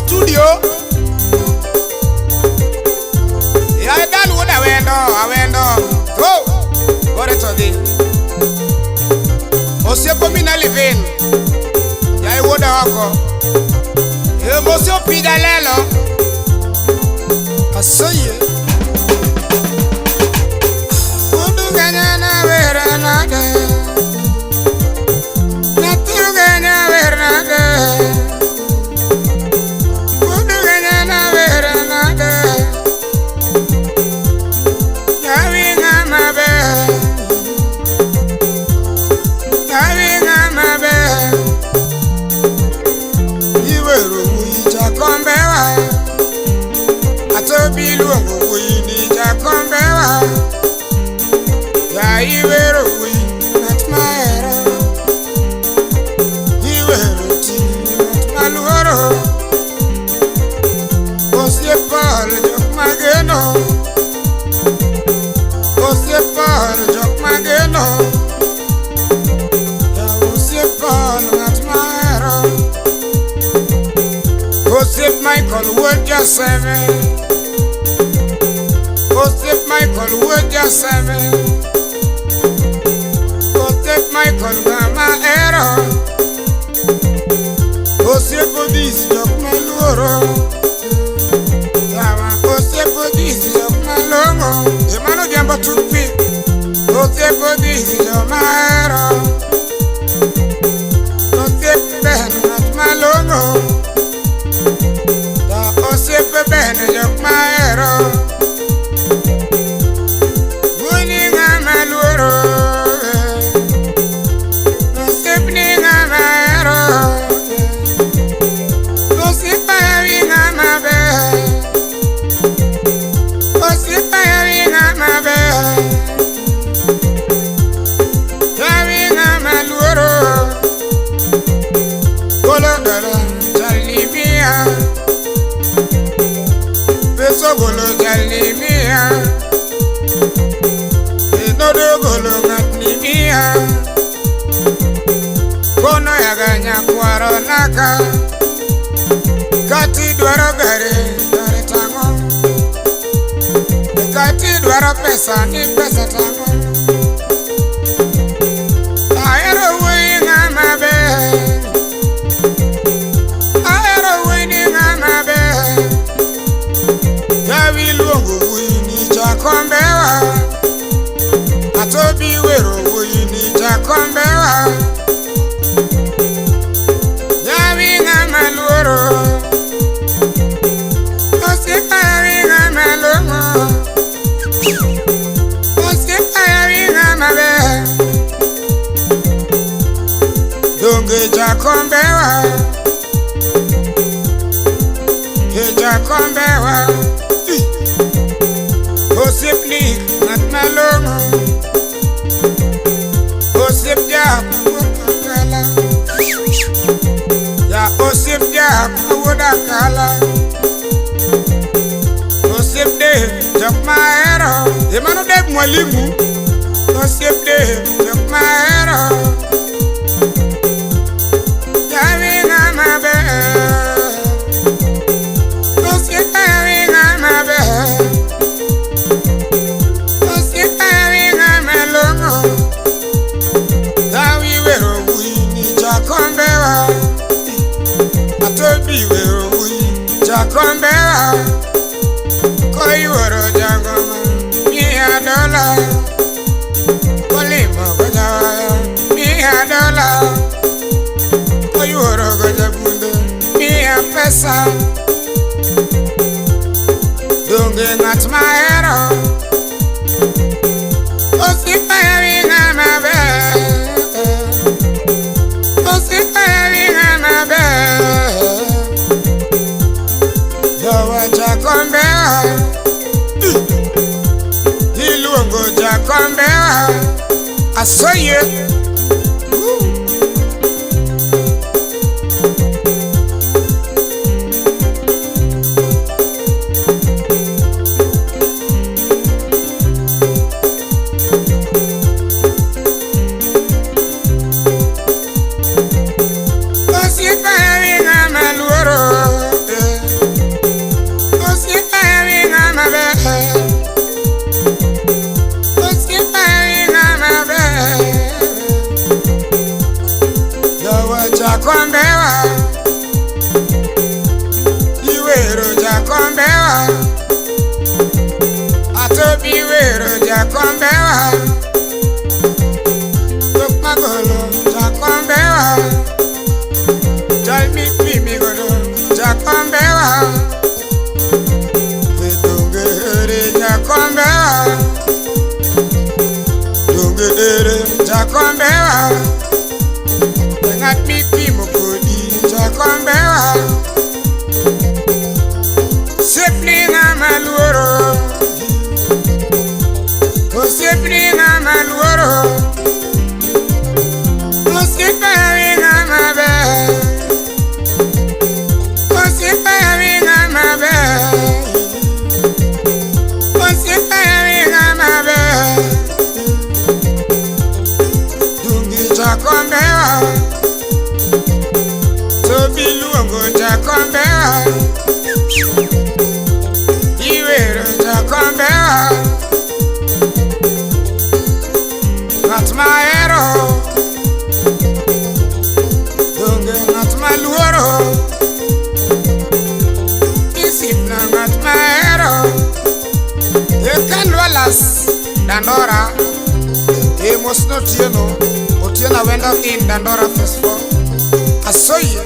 studio. Ya dal woda awendo. Oh, ore to di. Osiepo mi na living. Ya woda oko. E mo se opida lelo. Asoye. Odu ganya na vera na de. Na tu ganya vera na de. Bilungu wini jakombewa ya iwero wini natmaera iwero ti natmaluoro Osiepal jok mageno Osiepal jok mageno ya Osiepal natmaera Osiep Michael would just say me Osip Michael would just say me Osip Michael gama ero Osip this jok maluro Yawa Osip this jok malongo Emano jambo tupi Osip this jok maero Osip ben at malongo Ya Osip ben jok maero Golo jalimia Enodo golo ngatlimia Kono yaganya kwaro naka Kati dwaro gare tango Kati dwaro pesa ni pesa tango Aero winga mabe Aero winga mabe Yawi luongo wini jakombewa Atobi wero wini jakombewa Yawi ngama luoro Osipa yawi ngama longo Osipa yawi ngama be Donge jakombewa He jakombewa Osip lik nat malongo Osip jak wodakala Ya Osip jak wodakala Osip de jak maero Emano de mwalimu Osip de jak maero Yawi ngama be Osip yawi ngama be Jakombewa Atobi wero wini jakombewa Koi woro jangoma $100 Kolimo gojawaya $100 Koi woro gojabunde $100 Donge ngat maero Osipa yawi ngama be Yawa jakombewa Iluongo jakombewa Asoye Osipa yawi ngama luoro Jakombewa, Tok Magolo, Jakombewa, Jalmi Pimi Godo, Jakombewa, Dungere Jakombewa, Dungere Jakombewa, Ngat Pipi Mokodi, Jakombewa, Seplinga Maluoro, Seplinga Maluoro, Seplinga Mabe, Seplinga Mabe, Seplinga Mabe, Dungi Jakombewa, Tobi Luongo Jakombewa, Iwero Jakombewa, Ngat Maero, Dungi Ngat Maluoro, Isipna Ngat Maero, Ekan Walas Dandora, Emos no Tieno, Otiena wendo in Dandora Festival, Asoye.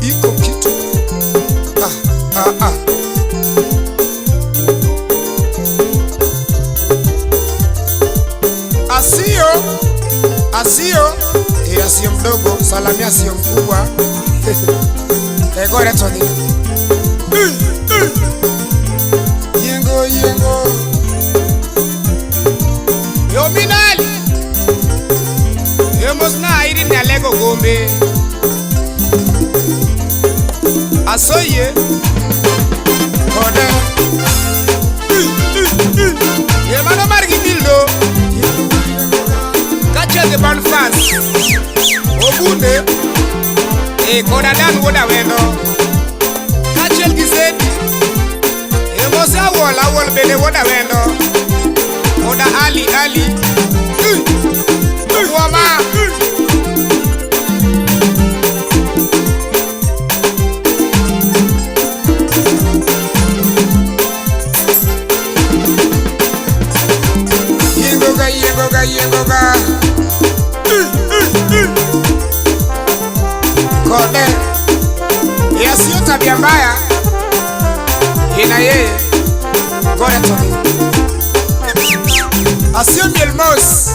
Iko kitu Asio asio mdogo, salamia asio mkubwa. Egore toni Yengo Yominali Yomosna iri ni alego gombe Asoye Kode Yemano margi bildo Kache de ban France Obunde Koda dan woda weno Kache gizedi Yemosa wol bele woda weno Koda Ali Wama Yengoga Kode Yasio tabia mbaya Ina yeye Kore toni Asio Mielmos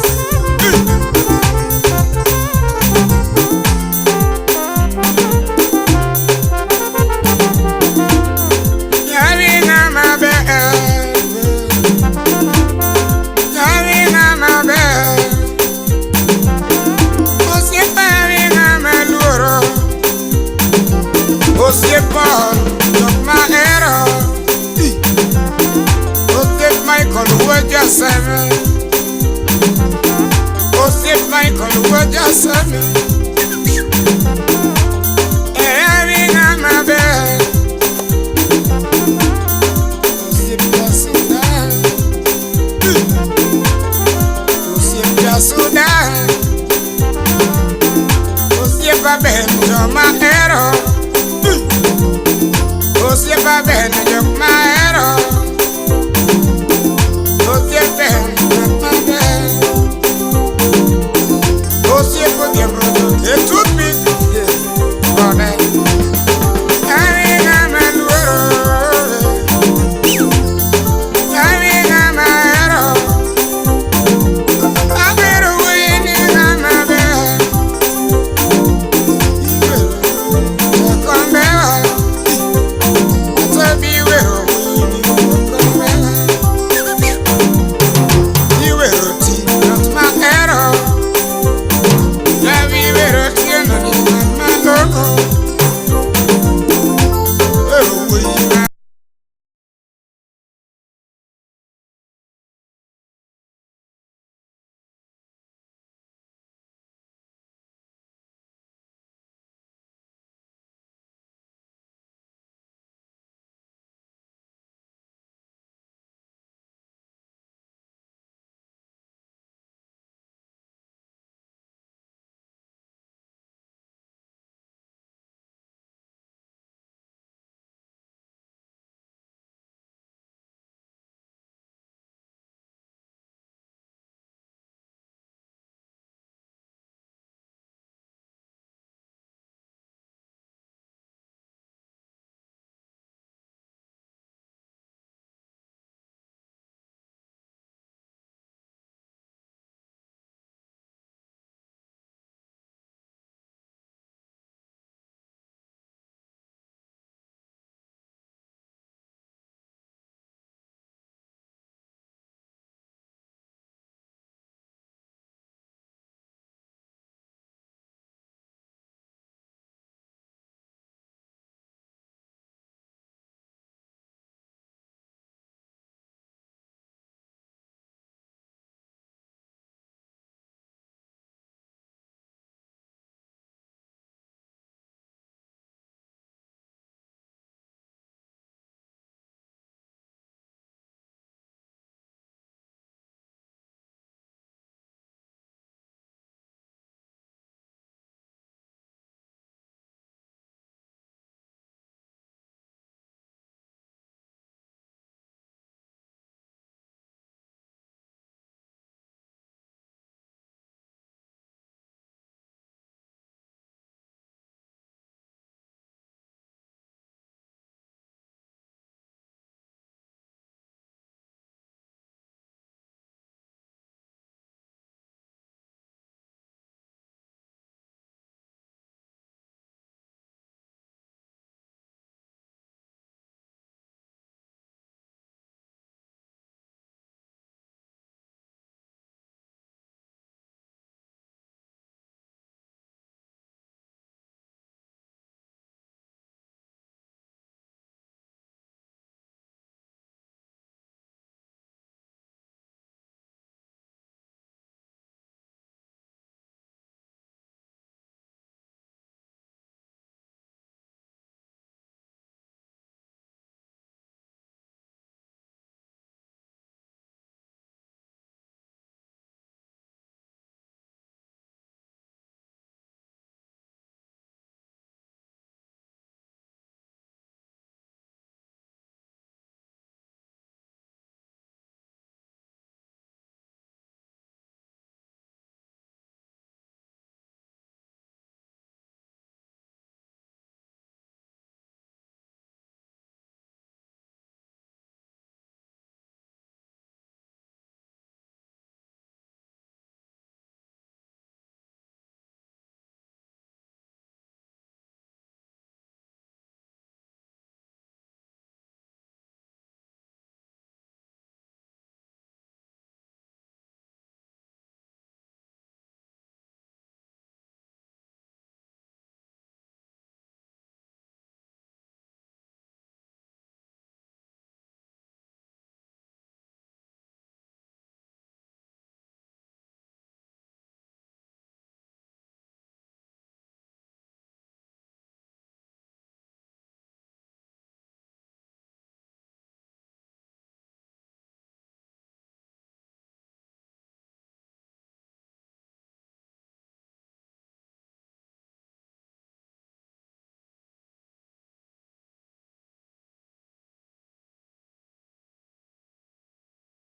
Michael Wajasami Having on my bed Ben, my hero.